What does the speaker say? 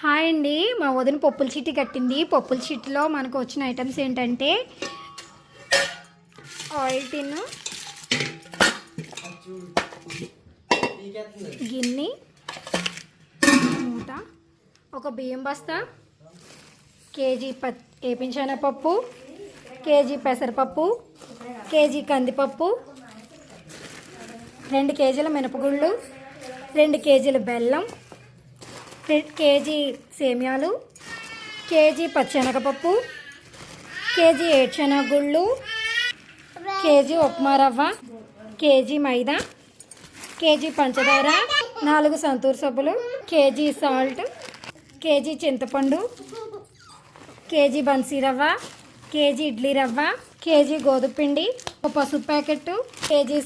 Hi అండి, మా వదిన పప్పుల చిట్టి కట్టింది. పప్పుల చిట్టిలో మనకు వచ్చిన ఐటమ్స్ ఏంటంటే ఆయిల్ టిన్, గిన్నె, మూట, ఒక బియ్యం బస్తా, కేజీ ఏపించనపప్పు, కేజీ పెసరపప్పు, కేజీ కందిపప్పు, 2 కేజీల మినపగుళ్ళు, 2 కేజీల బెల్లం, 2 కేజీ సేమియాలు, కేజీ పచ్చెనగపప్పు, కేజీ ఏడ్చెనగుళ్ళు, కేజీ ఉప్మా రవ్వ, కేజీ మైదా, కేజీ పంచదార, 4 సంతూర్ సబ్బులు, కేజీ సాల్ట్, కేజీ చింతపండు, కేజీ బన్సీ రవ్వ, కేజీ ఇడ్లీ రవ్వ, కేజీ గోధుమ పిండి, ఒక పసుపు ప్యాకెట్టు, కేజీ